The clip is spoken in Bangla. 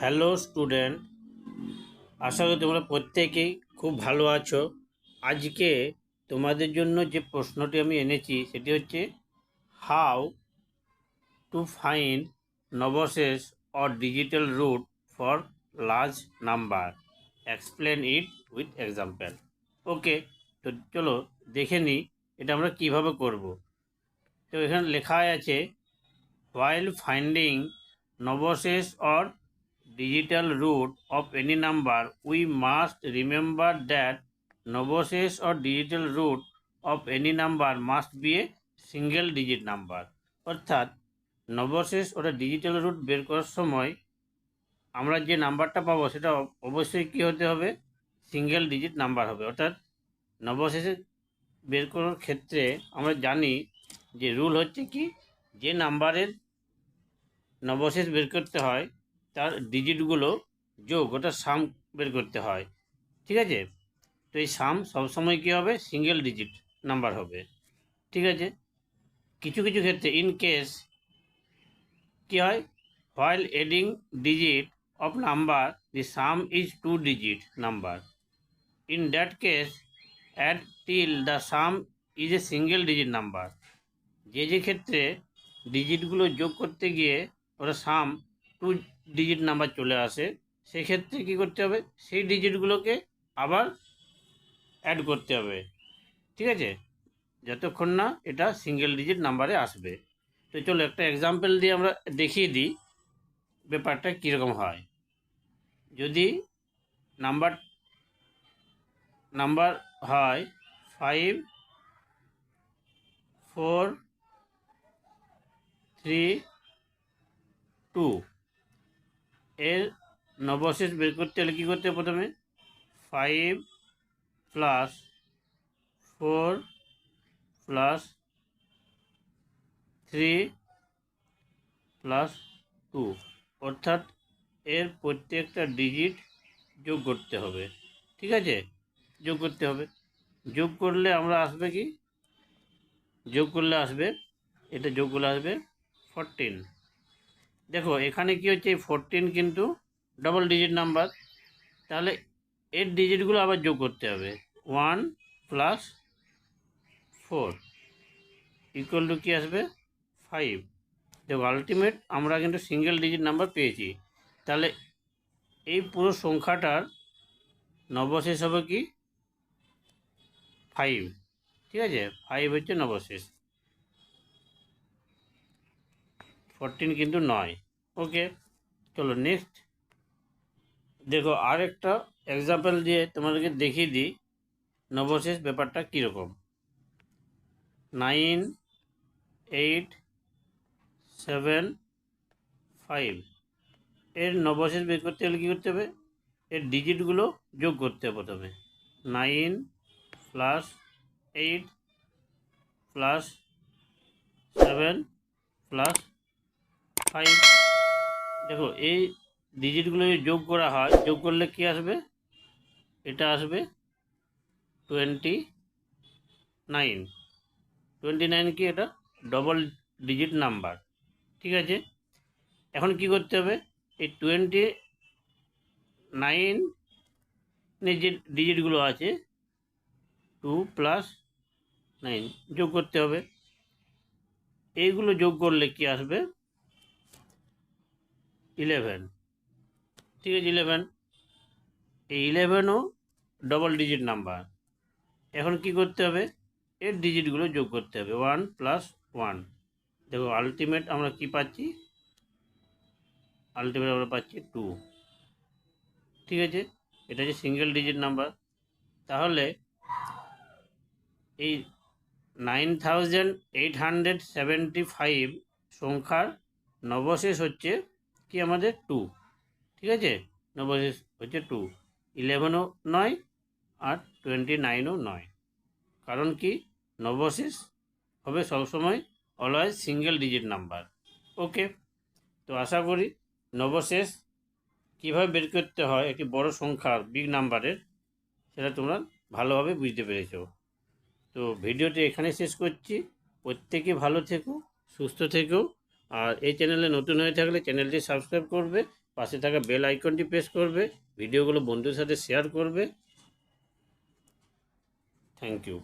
হ্যালো স্টুডেন্ট, আশা করি তোমরা প্রত্যেকেই খুব ভালো আছো। আজকে তোমাদের জন্য যে প্রশ্নটি আমি এনেছি সেটি হচ্ছে হাউ টু ফাইন্ড নবশেষ or digital root for large number, explain it with example. Okay, তো চলো দেখে নিই এটা আমরা কিভাবে করব। তো এখানে লেখা আছে, while finding Noboshes or digital root of any number, we must remember that Noboshes or digital root of any number must be a single digit number. অর্থাৎ নবশেষ ওটা ডিজিটাল রুট বের করার সময় আমরা যে নাম্বারটা পাবো সেটা অবশ্যই কী হতে হবে, সিঙ্গেল ডিজিট নাম্বার হবে। অর্থাৎ নবশেষে বের করার ক্ষেত্রে আমরা জানি যে রুল হচ্ছে কি, যে নাম্বারের নবশেষ বের করতে হয় তার ডিজিটগুলো যোগ, ওটা সাম বের করতে হয়। ঠিক আছে, তো এই সাম সবসময় কী হবে, সিঙ্গেল ডিজিট নাম্বার হবে। ঠিক আছে, কিছু কিছু ক্ষেত্রে ইন কেস কী হয়, while adding digit of number the sum is 2 digit number, in that case add till the sum is a single digit number. যে ক্ষেত্রে ডিজিটগুলো যোগ করতে গিয়ে ওটা সাম 2 ডিজিট নাম্বার চলে আসে, সেক্ষেত্রে কী করতে হবে, সেই ডিজিটগুলোকে আবার অ্যাড করতে হবে। ঠিক আছে, যতক্ষণ না এটা সিঙ্গেল ডিজিট নাম্বারে আসবে। তো চলো একটা এক্সাম্পল দিয়ে আমরা দেখিয়ে দিই ব্যাপারটা কীরকম হয়। যদি নাম্বার হয় 5 4 3 2, এর নবশেষ বের করতে হলে কী করতে হবে, প্রথমে 5 প্লাস 4 প্লাস 3 প্লাস 2, অর্থাৎ এর প্রত্যেকটা ডিজিট যোগ করতে হবে। ঠিক আছে, যোগ করতে হবে। যোগ করলে আমরা আসবে কি, যোগ করলে আসবে, এটা যোগ করলে আসবে 14। দেখো এখানে কি হচ্ছে, 14 কিন্তু ডবল ডিজিট নাম্বার, তাহলে এর ডিজিটগুলো আবার যোগ করতে হবে। 1 প্লাস 4 ইকুয়াল টু কী আসবে, 5। দেখো আলটিমেট আমরা কিন্তু সিঙ্গেল ডিজিট নাম্বার পেয়েছি। তাহলে এই পুরো সংখ্যাটার নবশেষ হবে কি, 5। ঠিক আছে, 5 হচ্ছে নবশেষ, 14 কিন্তু নয়। ওকে, চলো নেক্সট দেখো আরেকটা এক্সাম্পল দিয়ে তোমাদেরকে দেখিয়ে দিই নবশেষ ব্যাপারটা কীরকম। 9 8 7 5, এর নবশেষ বের করতে হলে কী করতে হবে, এর ডিজিটগুলো যোগ করতে হবে। প্রথমে 9 প্লাস 8 প্লাস 7 প্লাস 5। দেখো এই ডিজিটগুলো যদি যোগ করা হয়, যোগ করলে কি আসবে, এটা আসবে 29। 29 কি, এটা ডবল ডিজিট নাম্বার। ঠিক আছে, এখন কি করতে হবে, এই 29 যে ডিজিটগুলো আছে 2 প্লাস 9 যোগ করতে হবে। এইগুলো যোগ করলে কি আসবে, 11। ঠিক আছে, 11, এই 11ও ডবল ডিজিট নাম্বার। এখন কি করতে হবে, এর ডিজিটগুলো যোগ করতে হবে। 1 প্লাস 1, দেখো আলটিমেট আমরা কি পাচ্ছি, আলটিমেট আমরা পাচ্ছি 2। ঠিক আছে, এটা হচ্ছে সিঙ্গেল ডিজিট নাম্বার। তাহলে এই 9875 সংখ্যার নবশেষ হচ্ছে কি আমাদের 2। ঠিক আছে, নবশেষ হচ্ছে 2, 11ও নয় আর 29ও নয়। কারণ কি, নবশেষ হবে সবসময় অলওয়েজ সিঙ্গেল ডিজিট নাম্বার। ওকে, তো আশা করি নবশেষ কীভাবে বের করতে হয় একটি বড় সংখ্যার বিগ নাম্বারের, সেটা তোমরা ভালোভাবে বুঝতে পেরেছো। তো ভিডিওটি এখানে শেষ করছি। প্রত্যেকে ভালো থেকো, সুস্থ থেকো, আর এই চ্যানেলে নতুন হয়ে থাকলে চ্যানেলটি সাবস্ক্রাইব করবে পাশে থাকা বেল আইকনটি প্রেস করবে, ভিডিওগুলো বন্ধুদের সাথে শেয়ার করবে। Thank you.